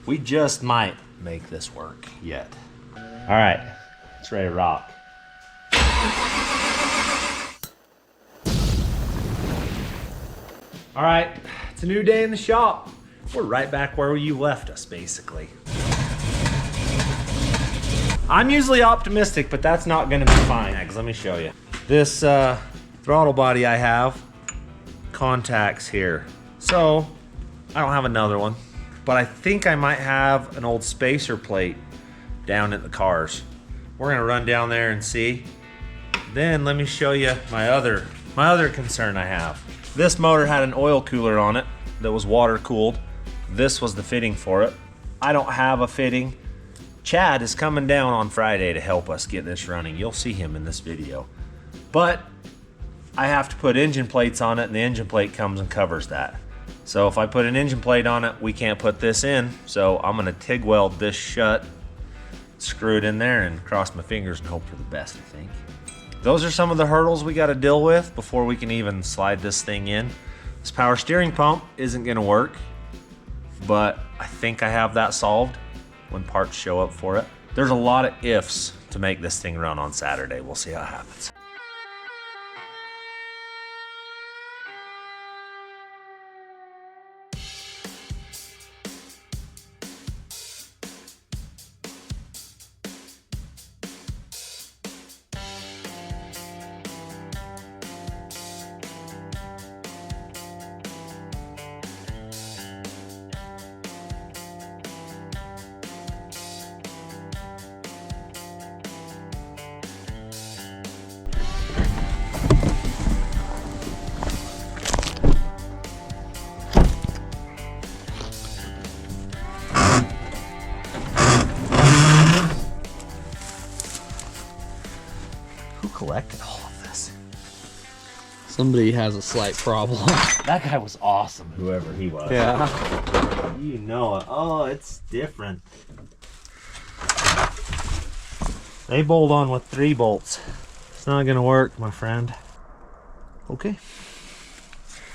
We just might make this work yet. All right, it's ready to rock. All right, it's a new day in the shop. We're right back where you left us, basically. I'm usually optimistic, but that's not gonna be fine. Let me show you. This throttle body I have, contacts here. So, I don't have another one, but I think I might have an old spacer plate down at the cars. We're gonna run down there and see. Then let me show you my other concern I have. This motor had an oil cooler on it that was water cooled. This was the fitting for it. I don't have a fitting. Chad is coming down on Friday to help us get this running. You'll see him in this video. But I have to put engine plates on it, and the engine plate comes and covers that. So if I put an engine plate on it, we can't put this in. So I'm gonna TIG weld this shut, screw it in there, and cross my fingers and hope for the best, I think. Those are some of the hurdles we gotta deal with before we can even slide this thing in. This power steering pump isn't gonna work, but I think I have that solved when parts show up for it. There's a lot of ifs to make this thing run on Saturday. We'll see how it happens. Collected all of this. Somebody has a slight problem. That guy was awesome, whoever he was. Yeah. You know it. Oh, it's different. They bolt on with 3 bolts. It's not gonna work, my friend. Okay.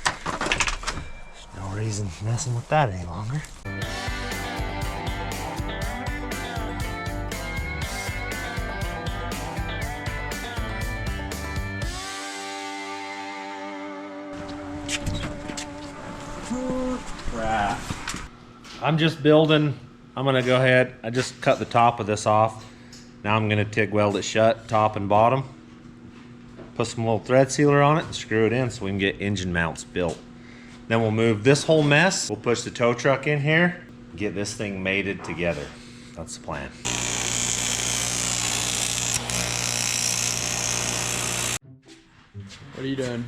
There's no reason messing with that any longer. Crap. I'm just building. I'm gonna go ahead. I just cut the top of this off. Now I'm gonna TIG weld it shut, top and bottom. Put some little thread sealer on it and screw it in so we can get engine mounts built. Then we'll move this whole mess. We'll push the tow truck in here, get this thing mated together. That's the plan. What are you doing?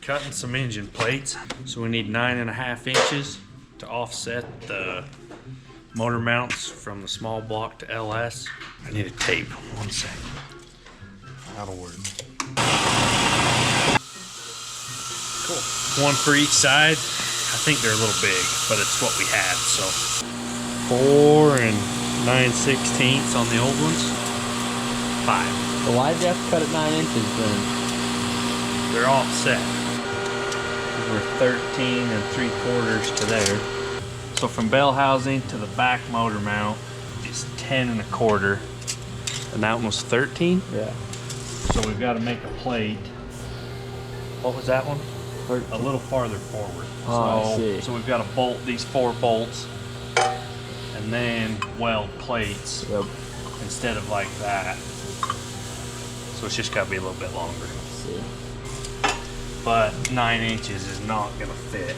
Cutting some engine plates. So we need 9.5 inches to offset the motor mounts from the small block to LS. I need a tape. 1 second. That'll work. Cool. 1 for each side. I think they're a little big, but it's what we had. So 4 9/16 on the old ones. 5. So why'd you have to cut it 9 inches then? They're offset. We're 13 3/4 to there. So from bell housing to the back motor mount is 10 1/4, and that one was 13. Yeah. So we've got to make a plate. What was that one? A little farther forward. Oh, I see. So we've got to bolt these 4 bolts and then weld plates. Yep. Instead of like that. So it's just got to be a little bit longer. See. But 9 inches is not gonna fit.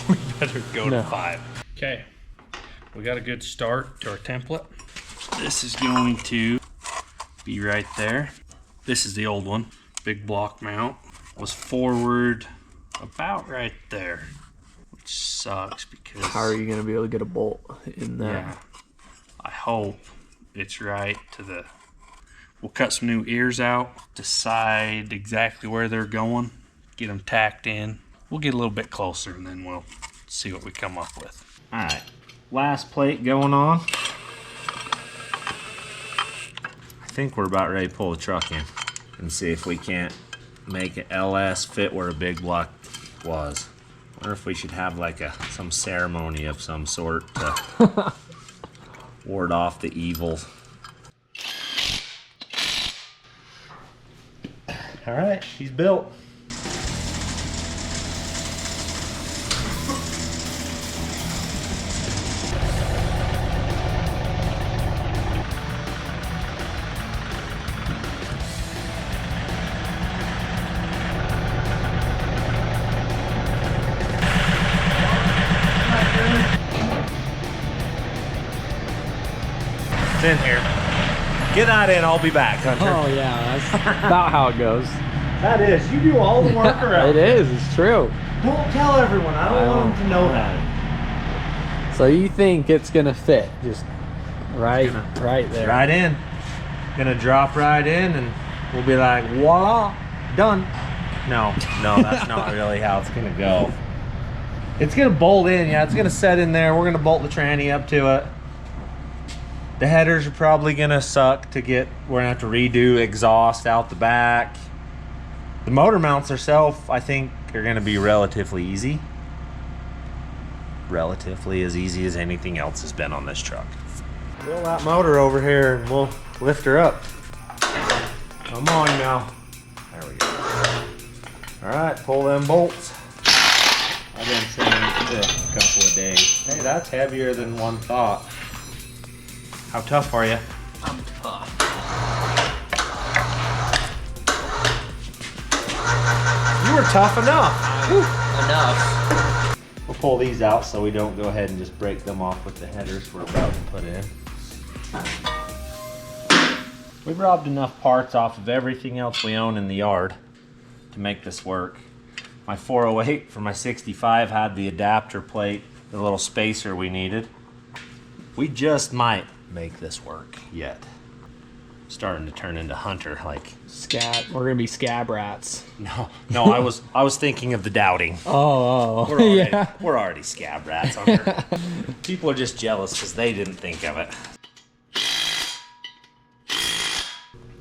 We better go to 5. Okay, we got a good start to our template. This is going to be right there. This is the old one. Big block mount. Was forward about right there, which sucks because... How are you gonna be able to get a bolt in there? Yeah, I hope it's right to the... We'll cut some new ears out, decide exactly where they're going, get them tacked in. We'll get a little bit closer and then we'll see what we come up with. All right, last plate going on. I think we're about ready to pull the truck in and see if we can't make an LS fit where a big block was. wonder if we should have like some ceremony of some sort to ward off the evil. All right, she's built. It's in here. Get that in, I'll be back, Hunter. Oh yeah, that's about how it goes. That is, you do all the work around. It is, it's true. Don't tell everyone, I don't want them to know that. So you think it's gonna fit, just right there. Right in. Gonna drop right in and we'll be like, voila, done. No, that's not really how it's gonna go. It's gonna bolt in, yeah, it's gonna set in there. We're gonna bolt the tranny up to it. The headers are probably gonna suck to get, we're gonna have to redo exhaust out the back. The motor mounts themselves, I think, are gonna be relatively easy. Relatively as easy as anything else has been on this truck. Wheel that motor over here and we'll lift her up. Come on now. There we go. All right, pull them bolts. I've been sitting for a couple of days. Hey, that's heavier than one thought. How tough are you? I'm tough. You were tough enough. Enough. We'll pull these out so we don't go ahead and just break them off with the headers we're about to put in. We've robbed enough parts off of everything else we own in the yard to make this work. My 408 for my 65 had the adapter plate, the little spacer we needed. We just might make this work yet. Starting to turn into Hunter, like We're gonna be scab rats. no, I was thinking of the doubting. Oh, We're already scab rats, Hunter. People are just jealous because they didn't think of it.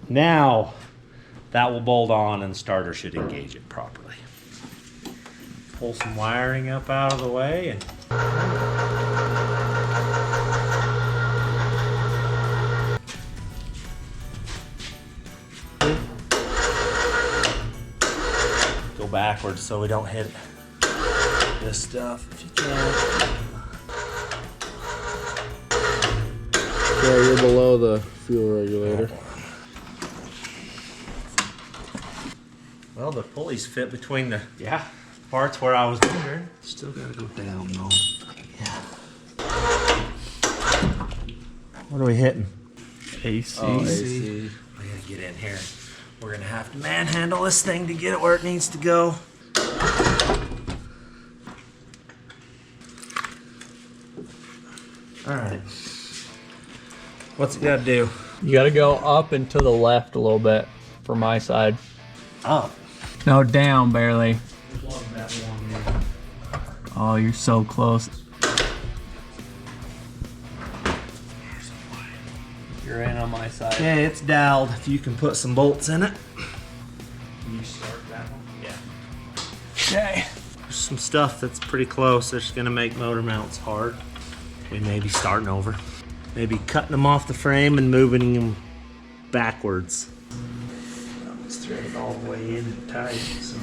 Now that will bolt on and the starter should engage it properly. Pull some wiring up out of the way and go backwards so we don't hit this stuff if you can. Yeah, you're below the fuel regulator. Well, the pulleys fit between the parts where I was wondering. Still gotta go down though. Yeah. What are we hitting? AC. Oh, AC. We gotta get in here. We're gonna have to manhandle this thing to get it where it needs to go. All right. What's it gotta do? You gotta go up and to the left a little bit for my side. Up. No, down barely. Oh, you're so close. You're in on my side. Okay, it's doweled. If you can put some bolts in it. You start that one? Yeah. Okay. There's some stuff that's pretty close that's gonna make motor mounts hard. We may be starting over. Maybe cutting them off the frame and moving them backwards. Let's thread it all the way in and tight. So.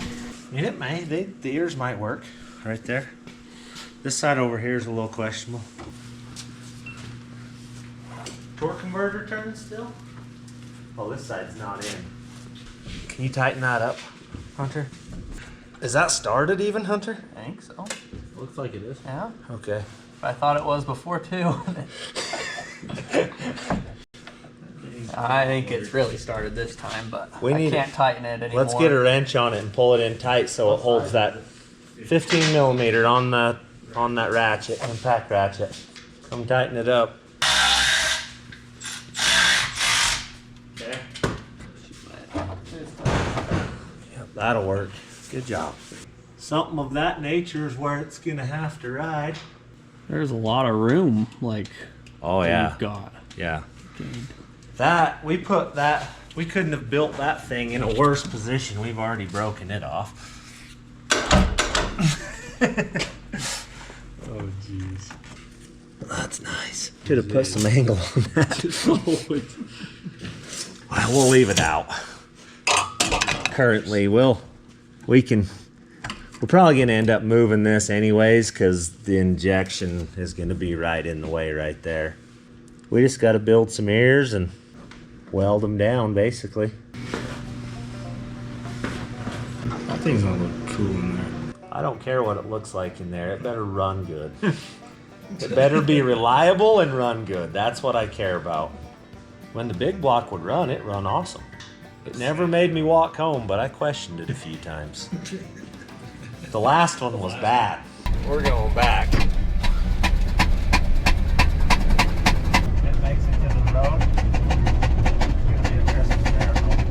I mean, it may. The ears might work right there. This side over here is a little questionable. Torque converter turns still? Oh, this side's not in. Can you tighten that up, Hunter? Is that started even, Hunter? I think so. Looks like it is. Yeah. Okay. I thought it was before too. I think it's really started this time, but I can't tighten it anymore. Let's get a wrench on it and pull it in tight so it holds that 15 millimeter on that ratchet, impact ratchet. Come tighten it up. Okay. Yep, that'll work. Good job. Something of that nature is where it's gonna have to ride. There's a lot of room, like. Oh yeah. We've got. Yeah. We couldn't have built that thing in a worse position. We've already broken it off. Oh, jeez. That's nice. Should have put some angle on that. Well, we'll leave it out. Currently, we're probably gonna end up moving this anyways, because the injection is gonna be right in the way right there. We just got to build some ears and weld them down, basically. That thing's gonna look cool in there. I don't care what it looks like in there. It better run good. It better be reliable and run good. That's what I care about. When the big block would run, it run awesome. It never made me walk home, but I questioned it a few times. The last one was bad. We're going back. It makes it to the road.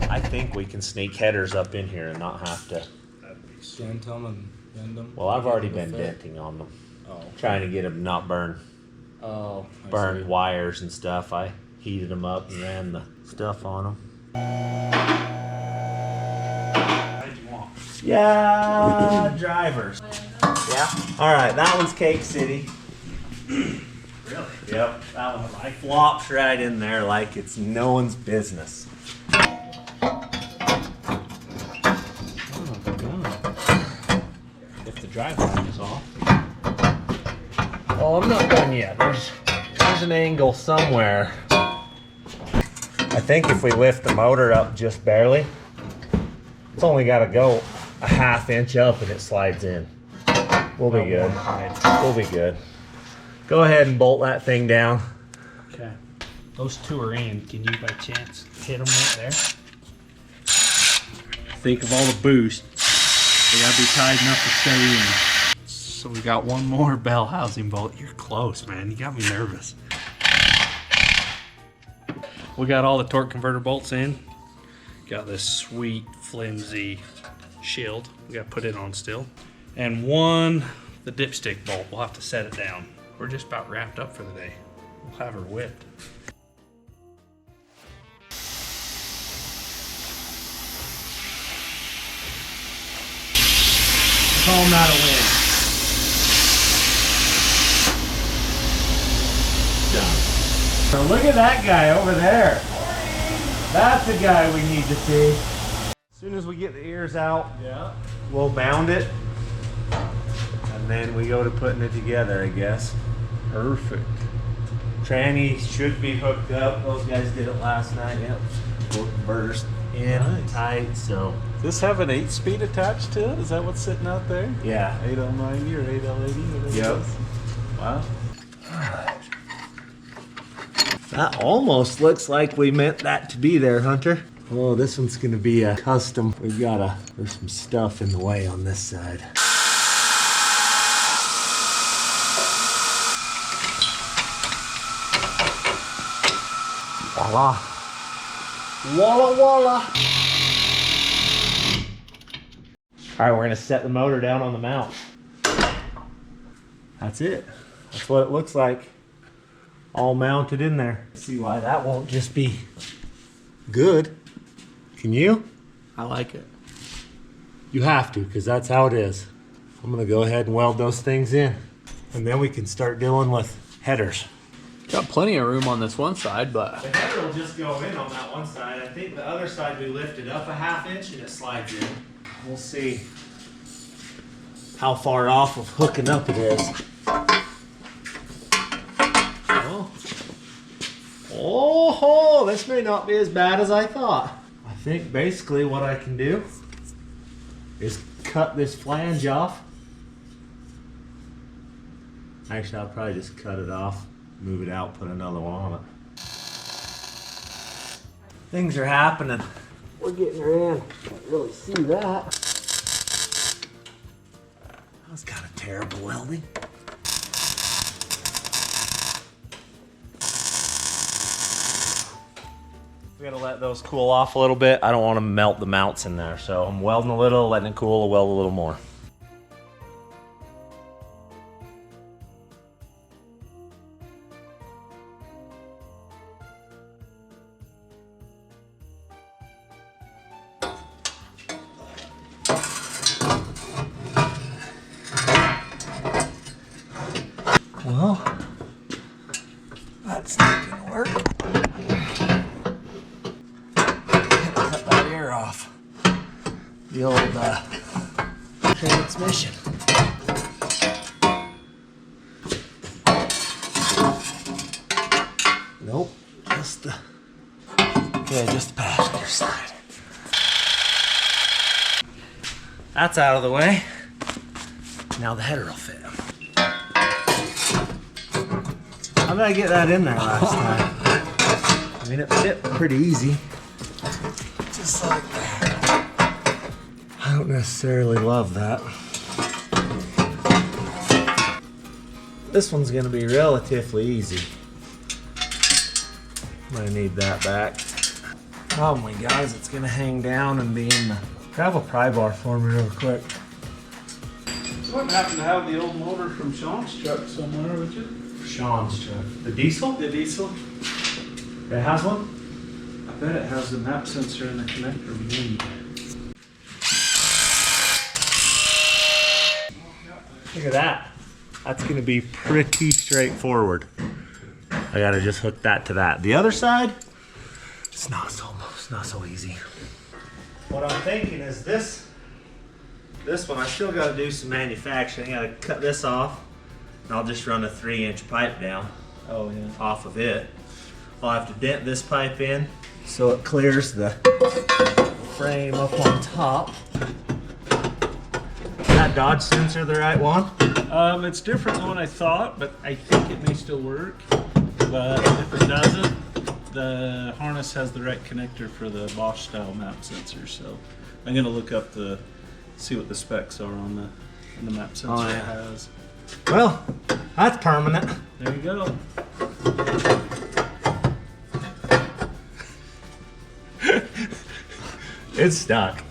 I think we can sneak headers up in here and not have to. Dent them and bend them. Well, I've already been denting on them. Oh. Trying to get them not burn wires and stuff. I heated them up and ran the stuff on them. Yeah, drivers. Yeah. All right, that one's Cake City. Really? Yep. That one I flops right in there like it's no one's business. If the drive line is off. Oh, I'm not done yet. There's an angle somewhere. I think if we lift the motor up just barely, it's only got to go a ½ inch up and it slides in. We'll be good. We'll be good. Go ahead and bolt that thing down. Okay. Those two are in. Can you by chance hit them right there? Think of all the boost. They gotta be tight enough to stay in. So we got one more bell housing bolt. You're close, man. You got me nervous. We got all the torque converter bolts in. Got this sweet flimsy shield. We got to put it on still. And the dipstick bolt. We'll have to set it down. We're just about wrapped up for the day. We'll have her whipped. Call that a win. Done. So look at that guy over there. That's the guy we need to see. As soon as we get the ears out, we'll bound it. And then we go to putting it together, I guess. Perfect. Tranny should be hooked up. Those guys did it last night. Yep. Both converters in tight, so. Does this have an 8-speed attached to it? Is that what's sitting out there? Yeah. 8L90 or 8L80? Yep. Wow. That almost looks like we meant that to be there, Hunter. Oh, this one's gonna be a custom. There's some stuff in the way on this side. Voila. Walla walla. All right, we're gonna set the motor down on the mount. That's it. That's what it looks like. All mounted in there. See why that won't just be good. Can you? I like it. You have to, because that's how it is. I'm gonna go ahead and weld those things in. And then we can start dealing with headers. Got plenty of room on this one side, but The header will just go in on that one side. I think the other side we lifted up a ½ inch and it slides in. We'll see how far off of hooking up it is. Oh, this may not be as bad as I thought. I think basically what I can do is cut this flange off. Actually, I'll probably just cut it off, move it out, put another one on it. Things are happening. We're getting her in. Can't really see that. That was kind of terrible welding. We gotta let those cool off a little bit. I don't want to melt the mounts in there, so I'm welding a little, letting it cool, I'll weld a little more. That's not gonna work. Cut that ear off. The old transmission. Nope, just the passenger side. That's out of the way. Now the header will fit. How did I get that in there last time? I mean, it fit pretty easy. Just like that. I don't necessarily love that. This one's gonna be relatively easy. I'm gonna need that back. Problem, guys, it's gonna hang down and be in the... Grab a pry bar for me real quick. So what happened to have the old motor from Sean's truck somewhere, would you? Sean's truck. The diesel? The diesel? It has one? I bet it has the map sensor and the connector we need. Look at that. That's gonna be pretty straightforward. I gotta just hook that to that. The other side, it's not so easy. What I'm thinking is this one, I still gotta do some manufacturing. I gotta cut this off, and I'll just run a 3-inch pipe down. Oh yeah. Off of it. I'll have to dent this pipe in so it clears the frame up on top. Is that Dodge sensor the right one? It's different than what I thought, but I think it may still work. But if it doesn't, the harness has the right connector for the Bosch style map sensor. So I'm gonna look up see what the specs are on the map sensor it has. Well, that's permanent. There you go. It's stuck.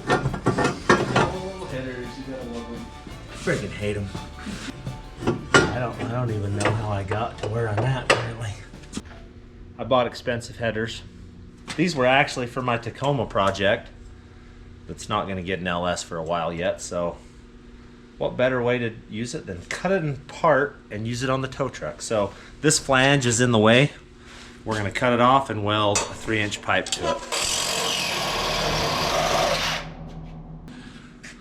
Oh, headers, you gotta love them. Friggin' hate them. I don't even know how I got to where I'm at currently. I bought expensive headers. These were actually for my Tacoma project. That's not gonna get an LS for a while yet, so what better way to use it than cut it in part and use it on the tow truck. So this flange is in the way. We're gonna cut it off and weld a 3-inch pipe to it.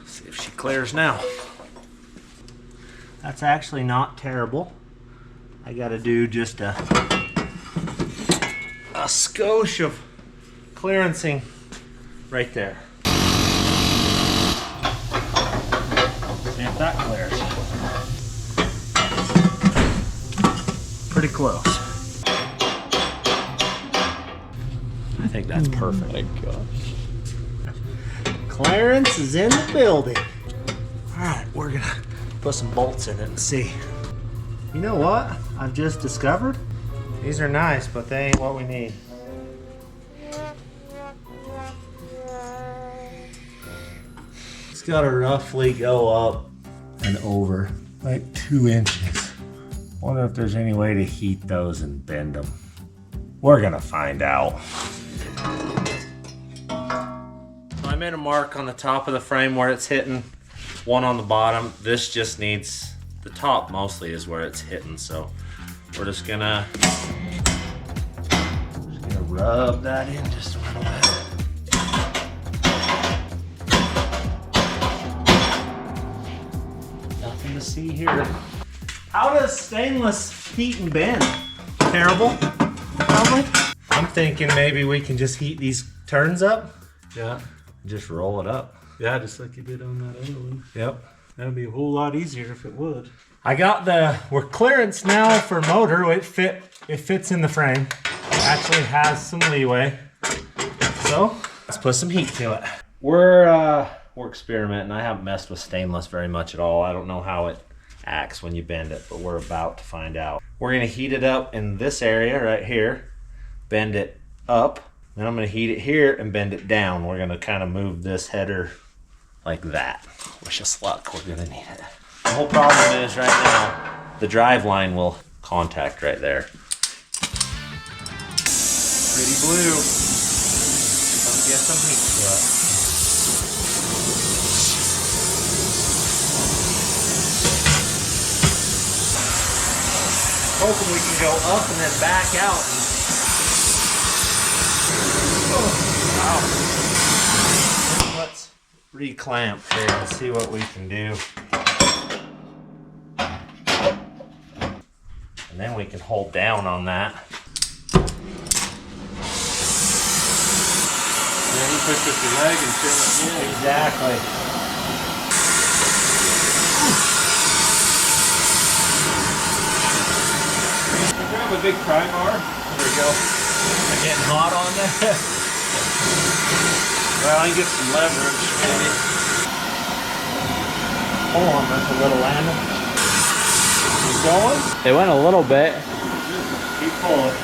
See if she clears now. That's actually not terrible. I gotta do just a skosh of clearancing right there. See if that clears. Pretty close. I think that's perfect. My gosh. Clarence is in the building. All right, we're gonna put some bolts in it and see. You know what I've just discovered? These are nice, but they ain't what we need. It's gotta roughly go up and over like 2 inches. Wonder if there's any way to heat those and bend them. We're gonna find out. So I made a mark on the top of the frame where it's hitting, one on the bottom. This just needs, the top mostly is where it's hitting, so we're just gonna rub that in just a little bit. Nothing to see here. How does stainless heat and bend? Terrible, probably. I'm thinking maybe we can just heat these turns up. Yeah. Just roll it up. Yeah, just like you did on that other one. Yep. That'd be a whole lot easier if it would. I got we're clearance now for motor. It fits in the frame. It actually has some leeway. So let's put some heat to it. We're experimenting. I haven't messed with stainless very much at all. I don't know how it acts when you bend it, but we're about to find out. We're gonna heat it up in this area right here, bend it up, then I'm gonna heat it here and bend it down. We're gonna kind of move this header like that. Wish us luck, we're gonna need it. The whole problem is right now, the drive line will contact right there. Pretty blue. Let's get some heat to it. Hoping we can go up and then back out. Oh, wow. Let's reclamp here and see what we can do. And then we can hold down on that. Yeah, you push with your leg and feel it. Yeah. Exactly. Grab a big pry bar. There we go. Am I getting hot on there? Well, I can get some leverage, maybe. Hold on, that's a little landing. Keep going. It went a little bit. Keep pulling.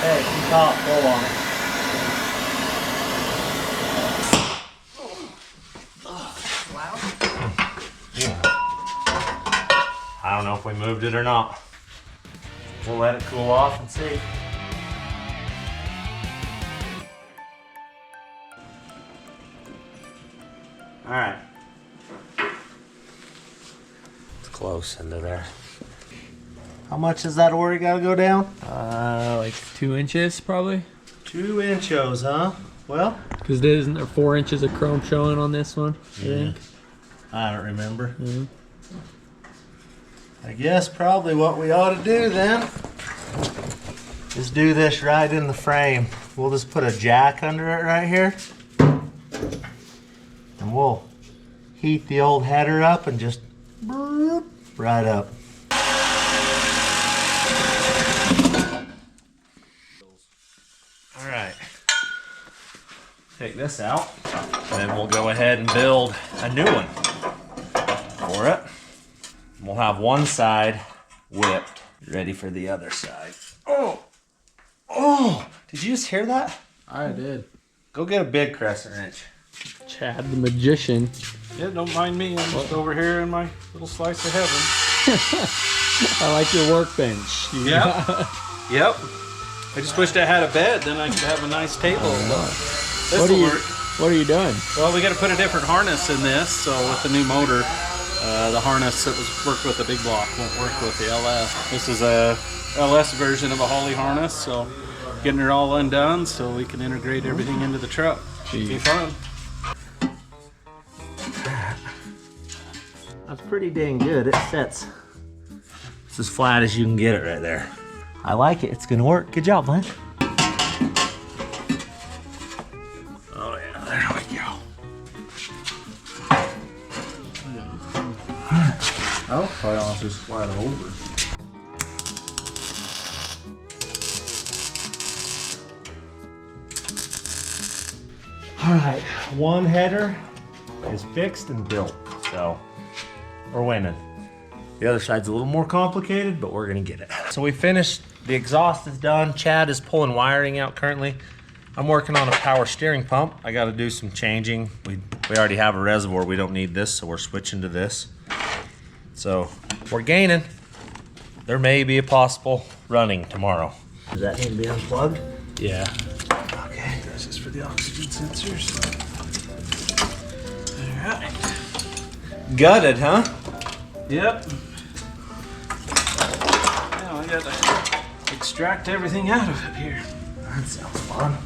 Hey, keep top, pull on it. Yeah. I don't know if we moved it or not. We'll let it cool off and see. All right. It's close into there. How much is that ore got to go down? Like 2 inches probably. 2 inches, huh? Well, Because isn't there 4 inches of chrome showing on this one? I think. I don't remember. I guess probably what we ought to do then is do this right in the frame. We'll just put a jack under it right here. And we'll heat the old header up and just boop, right up. All right. Take this out. And then we'll go ahead and build a new one for it. We'll have one side whipped, ready for the other side. Oh! Oh! Did you just hear that? I did. Go get a big crescent wrench. Chad the magician. Yeah, don't mind me. I'm just over here in my little slice of heaven. I like your workbench. Yep. Yep. I just wished I had a bed, then I could have a nice table. What are you doing? Well, we got to put a different harness in this, so with the new motor, the harness that was worked with the big block won't work with the LS. This is a LS version of a Holly harness, so getting it all undone so we can integrate everything into the truck. Should be fun. That's pretty dang good. It sets. It's as flat as you can get it right there. I like it. It's gonna work. Good job, man. Oh yeah, there we go. I'll probably I'll just slide it over. All right, one header is fixed and built, so we're winning. The other side's a little more complicated, but we're gonna get it. So we finished, the exhaust is done. Chad is pulling wiring out currently. I'm working on a power steering pump. I gotta do some changing. We already have a reservoir, we don't need this, so we're switching to this. So we're gaining. There may be a possible running tomorrow. Does that need to be unplugged? Yeah. Okay. This is for the oxygen sensors. All right. Gutted, huh? Yep. Now I gotta extract everything out of it here. That sounds fun.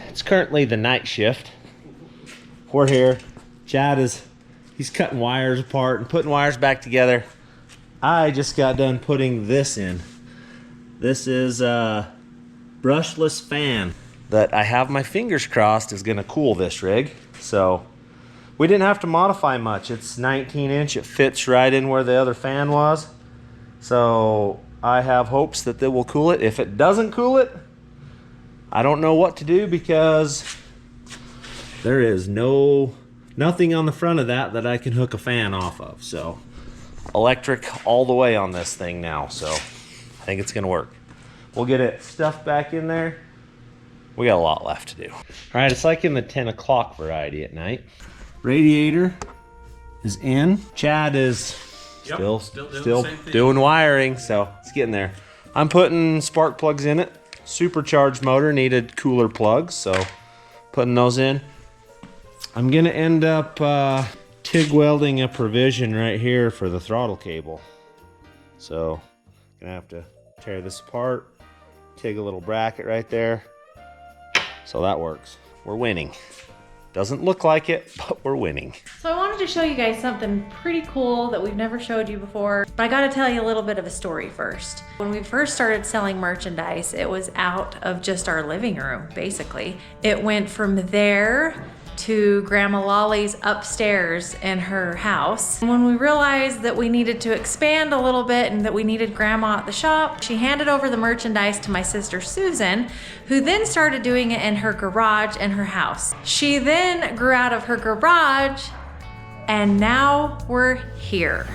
It's currently the night shift. We're here. Chad he's cutting wires apart and putting wires back together. I just got done putting this in. This is a brushless fan that I have my fingers crossed is gonna cool this rig. So we didn't have to modify much. It's 19 inch, it fits right in where the other fan was. So I have hopes that they will cool it. If it doesn't cool it, I don't know what to do because there is nothing on the front of that I can hook a fan off of. So electric all the way on this thing now. So I think it's gonna work. We'll get it stuffed back in there. We got a lot left to do. All right, it's like in the 10 o'clock variety at night. Radiator is in. Chad is still doing wiring, so it's getting there. I'm putting spark plugs in it. Supercharged motor needed cooler plugs, so putting those in. I'm gonna end up TIG welding a provision right here for the throttle cable. So, gonna have to tear this apart, TIG a little bracket right there. So that works. We're winning. Doesn't look like it, but we're winning. So I wanted to show you guys something pretty cool that we've never showed you before, but I gotta tell you a little bit of a story first. When we first started selling merchandise, it was out of just our living room, basically. It went from there to Grandma Lolly's upstairs in her house. And when we realized that we needed to expand a little bit and that we needed Grandma at the shop, she handed over the merchandise to my sister Susan, who then started doing it in her garage in her house. She then grew out of her garage, and now we're here.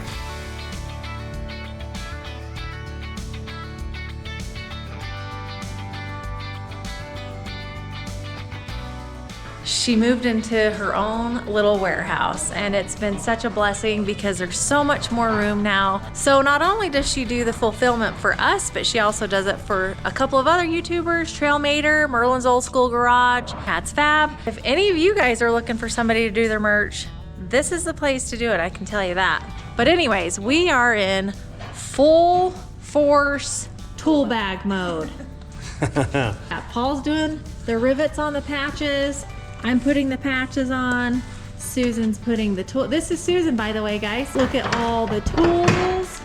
She moved into her own little warehouse, and it's been such a blessing because there's so much more room now. So not only does she do the fulfillment for us, but she also does it for a couple of other YouTubers, Trailmater, Merlin's Old School Garage, Pat's Fab. If any of you guys are looking for somebody to do their merch, this is the place to do it, I can tell you that. But anyways, we are in full force tool bag mode. Paul's doing the rivets on the patches. I'm putting the patches on. Susan's putting the tool. This is Susan, by the way, guys. Look at all the tools.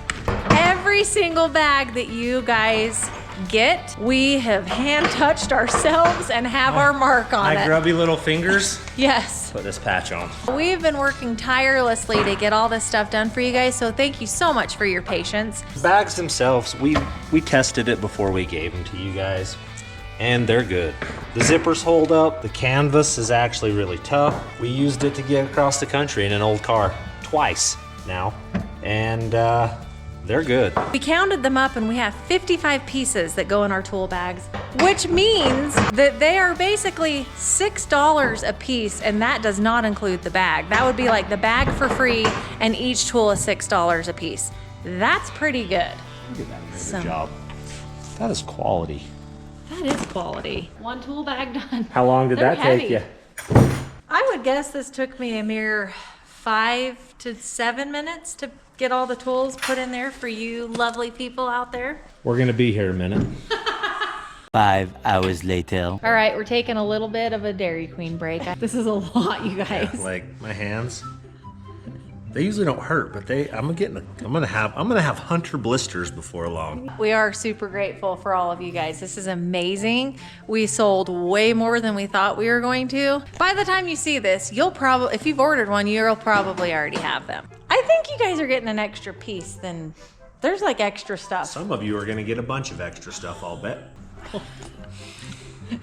Every single bag that you guys get, we have hand touched ourselves and have our mark on it. My grubby little fingers. Yes. Put this patch on. We've been working tirelessly to get all this stuff done for you guys, so thank you so much for your patience. Bags themselves, we tested it before we gave them to you guys, and they're good. The zippers hold up. The canvas is actually really tough. We used it to get across the country in an old car twice now, and they're good. We counted them up and we have 55 pieces that go in our tool bags, which means that they are basically $6 a piece, and that does not include the bag. That would be like the bag for free and each tool is $6 a piece. That's pretty good. Good job. That is quality. That is quality. One tool bag done. How long did They're that take you? I would guess this took me a mere 5 to 7 minutes to get all the tools put in there for you lovely people out there. We're gonna be here a minute. 5 hours later. All right, we're taking a little bit of a Dairy Queen break. This is a lot, you guys. Yeah, like my hands. They usually don't hurt, but I'm gonna have hunter blisters before long. We are super grateful for all of you guys. This is amazing. We sold way more than we thought we were going to. By the time you see this, you'll probably, if you've ordered one, you'll probably already have them. I think you guys are getting an extra piece. Then there's like extra stuff. Some of you are gonna get a bunch of extra stuff, I'll bet.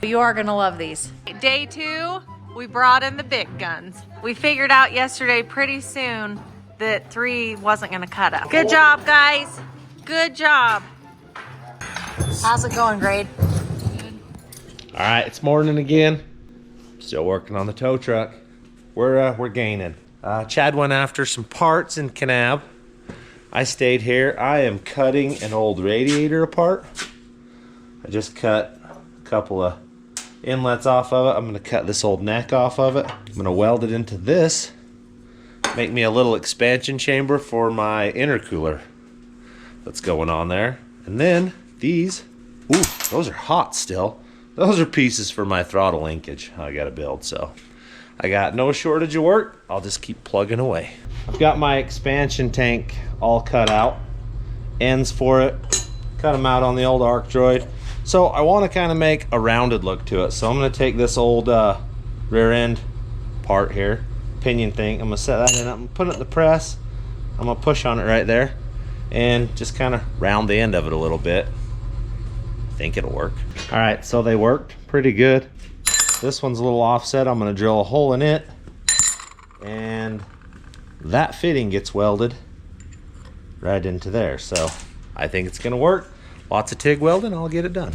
You are gonna love these. Day 2, we brought in the big guns. We figured out yesterday pretty soon that 3 wasn't gonna cut up. Good job, guys. Good job. How's it going, Grade? All right, it's morning again. Still working on the tow truck. We're gaining. Chad went after some parts in Kanab. I stayed here. I am cutting an old radiator apart. I just cut a couple of inlets off of it. I'm gonna cut this old neck off of it. I'm gonna weld it into this. Make me a little expansion chamber for my intercooler that's going on there. And then these, ooh, those are hot still. Those are pieces for my throttle linkage I gotta build, so. I got no shortage of work. I'll just keep plugging away. I've got my expansion tank all cut out. Ends for it. Cut them out on the old Arc Droid. So I want to kind of make a rounded look to it. So I'm going to take this old rear end part here, pinion thing. I'm going to set that in. I'm going to put it in the press. I'm going to push on it right there and just kind of round the end of it a little bit. I think it'll work. All right, so they worked pretty good. This one's a little offset. I'm going to drill a hole in it, and that fitting gets welded right into there. So I think it's going to work. Lots of TIG welding, I'll get it done.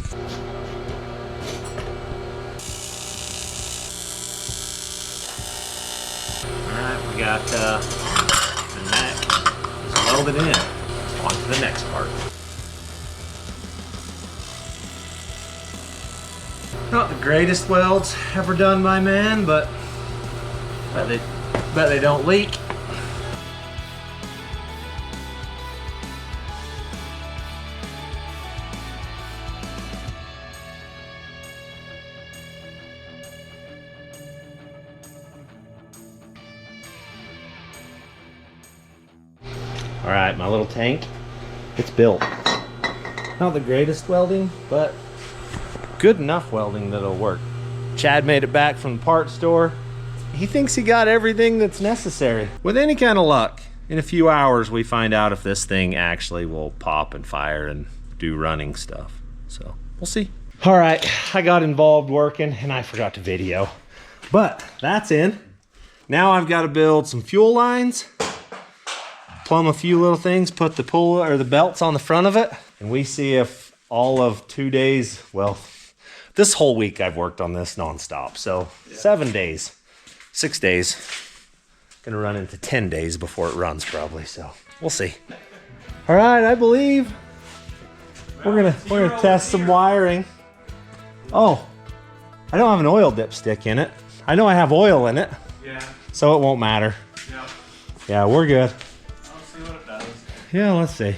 Alright, we got the neck is welded in. On to the next part. Not the greatest welds ever done by man, but bet they don't leak. All right, my little tank, it's built. Not the greatest welding, but good enough welding that it'll work. Chad made it back from the parts store. He thinks he got everything that's necessary. With any kind of luck, in a few hours we find out if this thing actually will pop and fire and do running stuff. So we'll see. All right, I got involved working and I forgot to video, but that's in. Now I've got to build some fuel lines, plumb a few little things, put the pull or the belts on the front of it, and we see if all of 2 days, well, this whole week I've worked on this nonstop. So 7 days, 6 days, gonna run into 10 days before it runs probably. So we'll see. All right, I believe we're gonna test some wiring. Oh, I don't have an oil dipstick in it. I know I have oil in it. Yeah. So it won't matter. Yeah. Yeah, we're good. I'll see what it does. Yeah, let's see.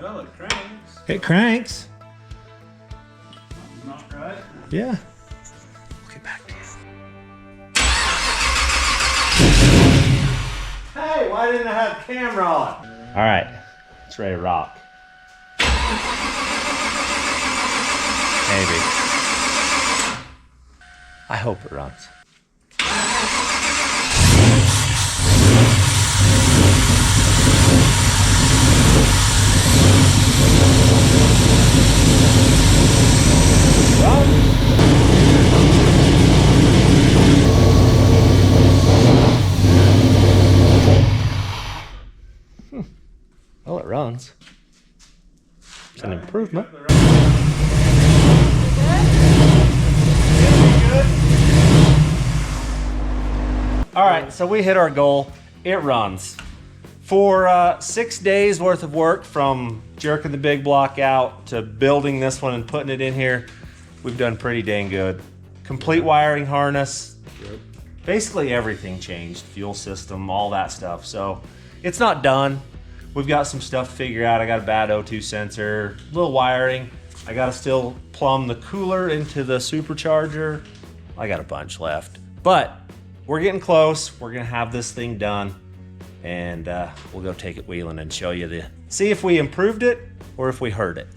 Well, it cranks. It cranks. Not right. Yeah. We'll get back to you. Hey, why didn't I have the camera on? All right, it's ready to rock. Maybe. I hope it runs. Well, it runs. It's an improvement. All right, so we hit our goal. It runs. For 6 days worth of work, from jerking the big block out to building this one and putting it in here, we've done pretty dang good. Complete wiring harness. Yep. Basically everything changed. Fuel system, all that stuff. So it's not done. We've got some stuff to figure out. I got a bad O2 sensor, little wiring. I gotta still plumb the cooler into the supercharger. I got a bunch left, but we're getting close. We're gonna have this thing done, and we'll go take it wheeling and show you see if we improved it or if we hurt it.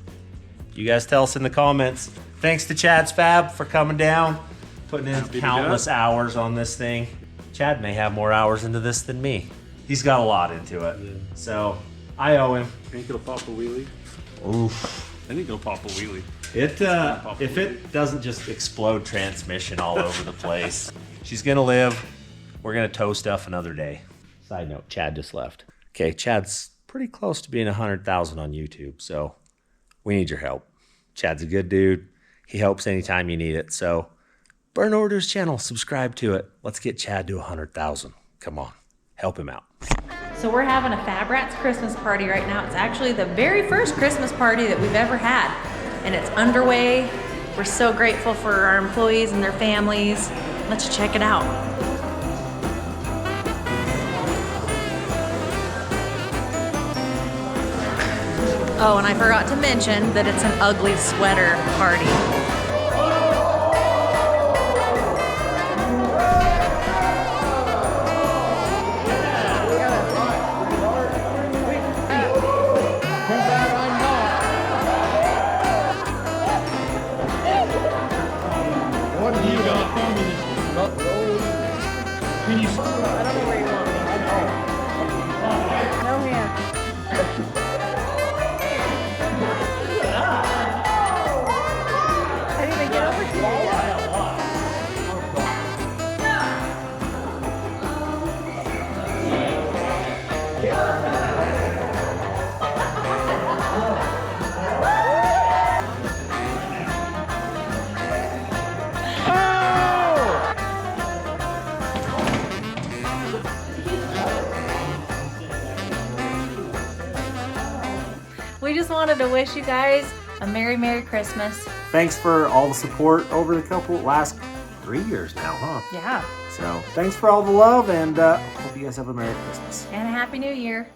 You guys tell us in the comments. Thanks to Chad's Fab for coming down, putting in countless hours on this thing. Chad may have more hours into this than me. He's got a lot into it. Yeah. So I owe him. Think it'll pop a wheelie? Oof. I think it'll pop a wheelie. If it doesn't just explode transmission all over the place, she's gonna live. We're gonna tow stuff another day. Side note, Chad just left. Okay, Chad's pretty close to being 100,000 on YouTube, so we need your help. Chad's a good dude. He helps anytime you need it. So burn over to his channel, subscribe to it. Let's get Chad to 100,000. Come on, help him out. So we're having a fabrats Christmas party right now. It's actually the very first Christmas party that we've ever had, and it's underway. We're so grateful for our employees and their families. Let's check it out. Oh, and I forgot to mention that it's an ugly sweater party. We just wanted to wish you guys a Merry Christmas. Thanks for all the support over the last 3 years now, huh? Yeah. So thanks for all the love, and hope you guys have a Merry Christmas. And a Happy New Year.